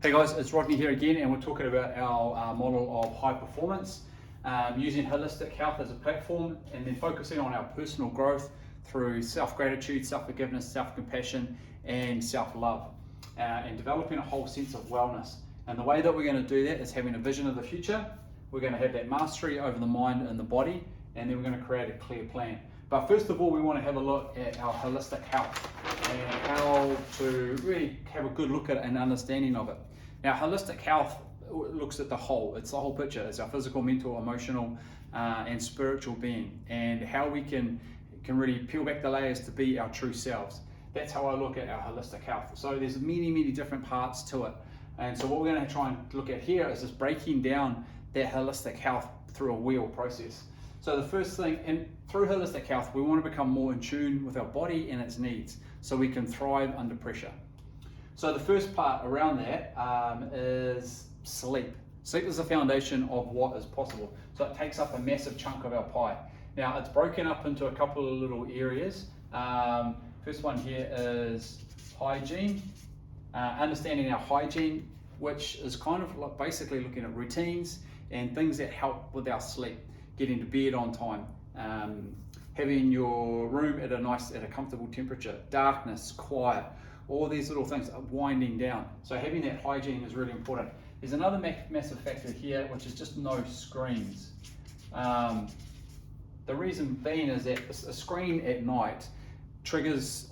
Hey guys, it's Rodney here again, and we're talking about our model of high performance, using holistic health as a platform, and then focusing on our personal growth through self-gratitude, self-forgiveness, self-compassion, and self-love, and developing a whole sense of wellness. And the way that we're going to do that is having a vision of the future. We're going to have that mastery over the mind and the body, and then we're going to create a clear plan. But first of all, we want to have a look at our holistic health and how to really have a good look at an understanding of it. Now, holistic health looks at the whole. It's the whole picture. It's our physical, mental, emotional, and spiritual being, and how we can really peel back the layers to be our true selves. That's how I look at our holistic health. So there's many different parts to it. And so what we're going to try and look at here is just breaking down that holistic health through a wheel process. So the first thing, and through holistic health, we want to become more in tune with our body and its needs so we can thrive under pressure. So the first part around that is sleep. Sleep is the foundation of what is possible. So it takes up a massive chunk of our pie. Now it's broken up into a couple of little areas. First one here is hygiene, understanding our hygiene, which is kind of like basically looking at routines and things that help with our sleep. Getting to bed on time, having your room at a comfortable temperature, darkness, quiet, all these little things are winding down. So having that hygiene is really important. There's another massive factor here, which is just no screens. The reason being is that a screen at night triggers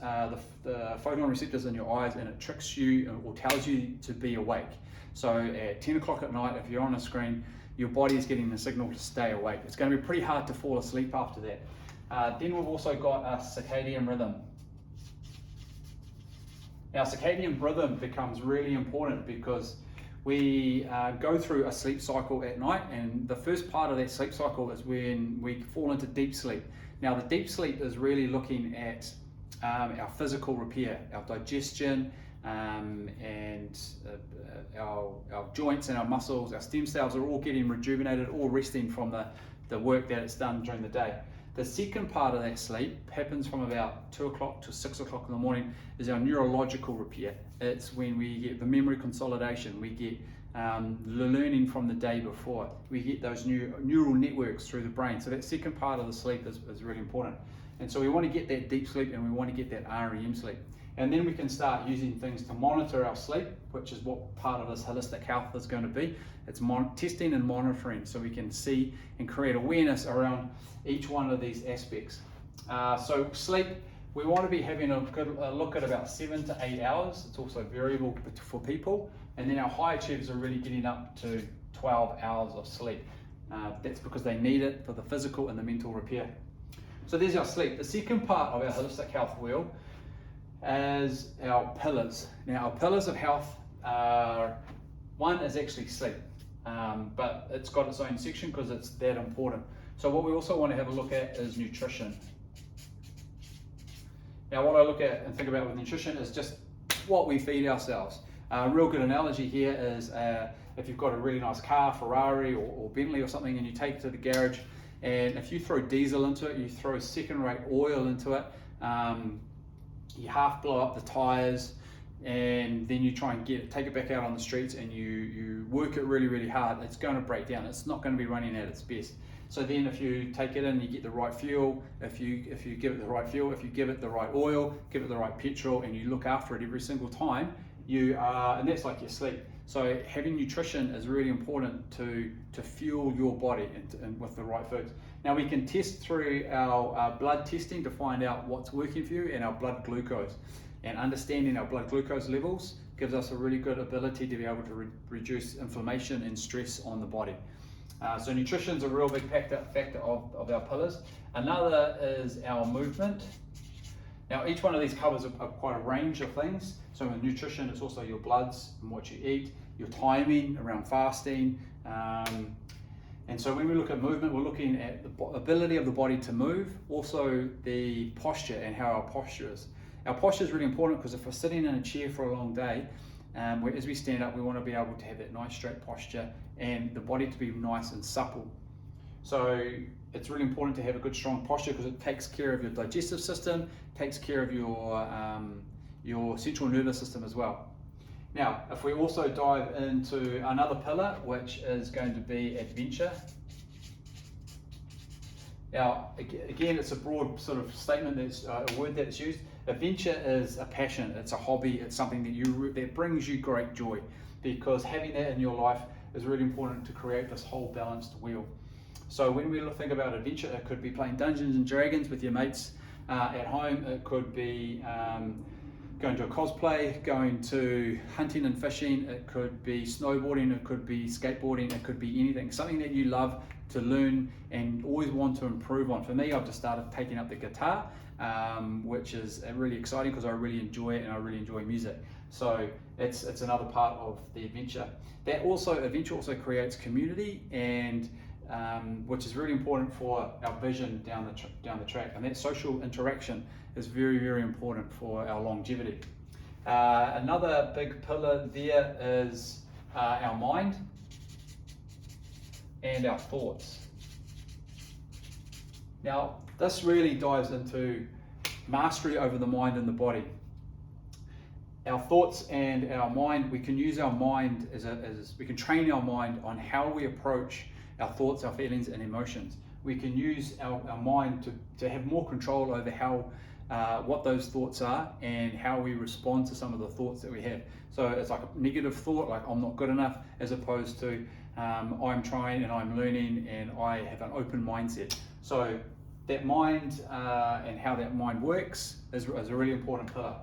the photoreceptors in your eyes, and it tricks you or tells you to be awake. So at 10 o'clock at night, if you're on a screen, your body is getting the signal to stay awake. It's going to be pretty hard to fall asleep after that. Then we've also got a circadian rhythm. Now, circadian rhythm becomes really important because we go through a sleep cycle at night, and the first part of that sleep cycle is when we fall into deep sleep. Now, the deep sleep is really looking at our physical repair, our digestion, and our joints and our muscles, our stem cells are all getting rejuvenated, all resting from the work that it's done during the day. The second part of that sleep happens from about 2 o'clock to 6 o'clock in the morning, is our neurological repair. It's when we get the memory consolidation, we get the learning from the day before, we get those neural networks through the brain. So that second part of the sleep is really important. And so we want to get that deep sleep, and we want to get that REM sleep. And then we can start using things to monitor our sleep, which is what part of this holistic health is going to be. It's testing and monitoring, so we can see and create awareness around each one of these aspects. So sleep, we want to be having a good look at about 7 to 8 hours. It's also variable for people. And then our high achievers are really getting up to 12 hours of sleep. That's because they need it for the physical and the mental repair. So there's our sleep. The second part of our holistic health wheel as our pillars. Now, our pillars of health are, one is actually sleep, but it's got its own section because it's that important. So what we also want to have a look at is nutrition. Now, what I look at and think about with nutrition is just what we feed ourselves. A real good analogy here is if you've got a really nice car, Ferrari or Bentley or something, and you take it to the garage, and if you throw diesel into it, you throw second-rate oil into it, you half blow up the tires, and then you try and take it back out on the streets, and you work it really hard, it's going to break down. It's not going to be running at its best. So then if you take it in, you get the right fuel, if you give it the right fuel, if you give it the right oil, give it the right petrol, and you look after it every single time, and that's like your sleep. So having nutrition is really important to fuel your body and with the right foods. Now, we can test through our blood testing to find out what's working for you, and our blood glucose. And understanding our blood glucose levels gives us a really good ability to be able to reduce inflammation and stress on the body. So nutrition is a real big factor of our pillars. Another is our movement. Now, each one of these covers quite a range of things. So in nutrition, it's also your bloods and what you eat, your timing around fasting. And so when we look at movement, we're looking at the ability of the body to move, also the posture and how our posture is. Our posture is really important because if we're sitting in a chair for a long day, as we stand up, we want to be able to have that nice straight posture and the body to be nice and supple. So it's really important to have a good strong posture because it takes care of your digestive system, takes care of your central nervous system as well. Now, if we also dive into another pillar, which is going to be adventure. Now, again, it's a broad sort of statement, that's a word that's used. Adventure is a passion, it's a hobby, it's something that brings you great joy, because having that in your life is really important to create this whole balanced wheel. So when we think about adventure, it could be playing Dungeons and Dragons with your mates at home. It could be going to a cosplay, going to hunting and fishing. It could be snowboarding, it could be skateboarding, it could be anything. Something that you love to learn and always want to improve on. For me, I've just started taking up the guitar, which is really exciting because I really enjoy it and I really enjoy music. So it's another part of the adventure. Adventure also creates community, and which is really important for our vision down the track. And that social interaction is very, very important for our longevity. Another big pillar there is our mind and our thoughts. Now, this really dives into mastery over the mind and the body. Our thoughts and our mind, we can use our mind we can train our mind on how we approach our thoughts, our feelings and emotions. We can use our mind to have more control over what those thoughts are and how we respond to some of the thoughts that we have. So it's like a negative thought, like I'm not good enough, as opposed to I'm trying and I'm learning and I have an open mindset. So that mind and how that mind works is a really important pillar.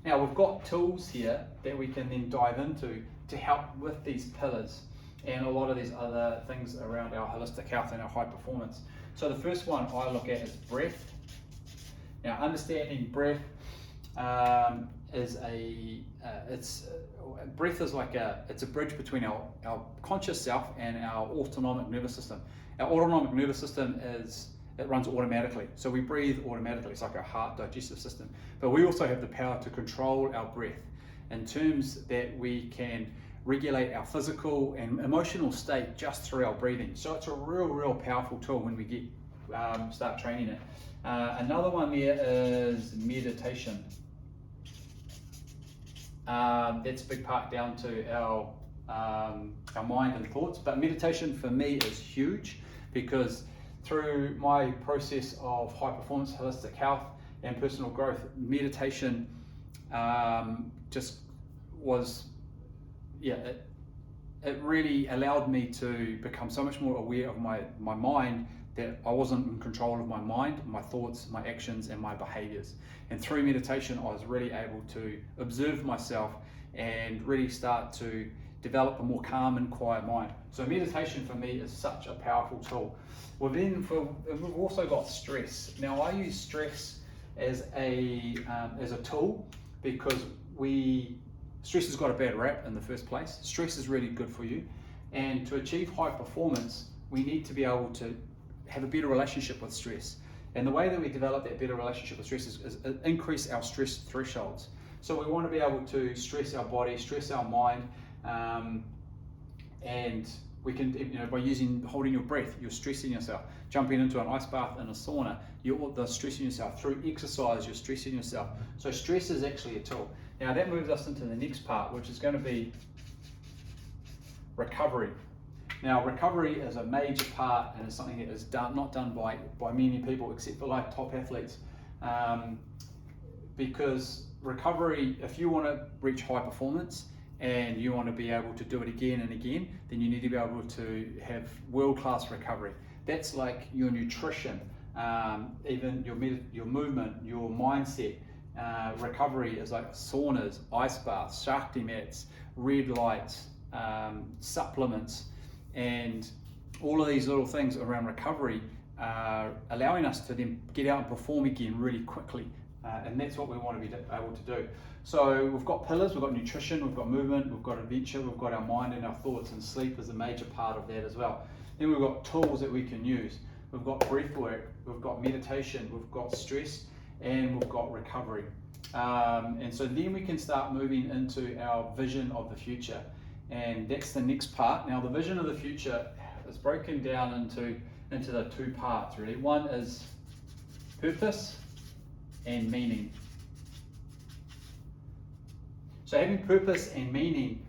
Now we've got tools here that we can then dive into to help with these pillars and a lot of these other things around our holistic health and our high performance. So the first one I look at is breath. Now, understanding breath breath is like it's a bridge between our conscious self and our autonomic nervous system. Our autonomic nervous system it runs automatically, so we breathe automatically. It's like our heart digestive system. But we also have the power to control our breath in terms that we can regulate our physical and emotional state just through our breathing. So it's a real powerful tool when we start training it. Another one there is meditation. That's a big part down to our mind and thoughts, but meditation for me is huge, because through my process of high performance, holistic health and personal growth, meditation it really allowed me to become so much more aware of my mind, that I wasn't in control of my mind, my thoughts, my actions and my behaviors. And through meditation, I was really able to observe myself and really start to develop a more calm and quiet mind. So meditation for me is such a powerful tool. We've also got stress. Now I use stress as a tool, because stress has got a bad rap in the first place. Stress is really good for you, and to achieve high performance, we need to be able to have a better relationship with stress. And the way that we develop that better relationship with stress is increase our stress thresholds. So we want to be able to stress our body, stress our mind, and we can, by holding your breath, you're stressing yourself. Jumping into an ice bath and a sauna, you're stressing yourself. Through exercise, you're stressing yourself. So stress is actually a tool. Now that moves us into the next part, which is going to be recovery. Now recovery is a major part, and it's something that is not done by many people, except for like top athletes. Because recovery, if you want to reach high performance and you want to be able to do it again and again, then you need to be able to have world-class recovery. That's like your nutrition, even your movement, your mindset. Recovery is like saunas, ice baths, Shakti mats, red lights, supplements, and all of these little things around recovery are allowing us to then get out and perform again really quickly. And that's what we want to be able to do. So we've got pillars, we've got nutrition, we've got movement, we've got adventure, we've got our mind and our thoughts, and sleep is a major part of that as well. Then we've got tools that we can use. We've got breath work, we've got meditation, we've got stress, and we've got recovery. And so then we can start moving into our vision of the future. And that's the next part. Now the vision of the future is broken down into the two parts really. One is purpose and meaning. So having purpose and meaning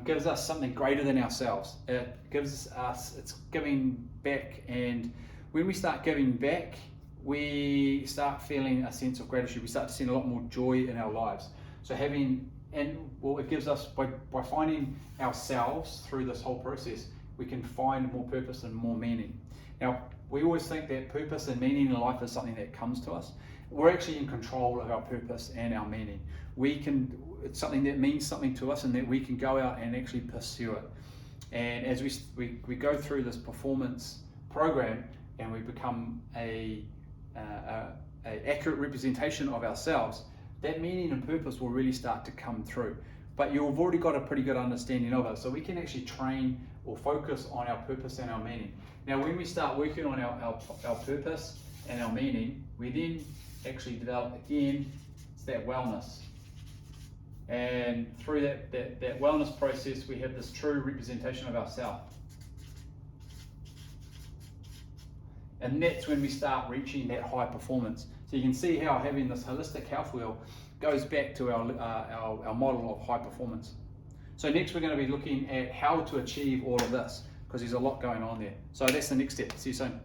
gives us something greater than ourselves. It's giving back, and when we start giving back, we start feeling a sense of gratitude. We start to see a lot more joy in our lives. So it gives us, by finding ourselves through this whole process, we can find more purpose and more meaning. Now, we always think that purpose and meaning in life is something that comes to us. We're actually in control of our purpose and our meaning. It's something that means something to us, and that we can go out and actually pursue it. And as we go through this performance program, and we become a accurate representation of ourselves, that meaning and purpose will really start to come through. But you've already got a pretty good understanding of it, so we can actually train or focus on our purpose and our meaning. Now, when we start working on our purpose and our meaning, we then actually develop, again, it's that wellness. And through that wellness process, we have this true representation of ourselves. And that's when we start reaching that high performance. So you can see how having this holistic health wheel goes back to our model of high performance. So next we're going to be looking at how to achieve all of this, because there's a lot going on there. So that's the next step. See you soon.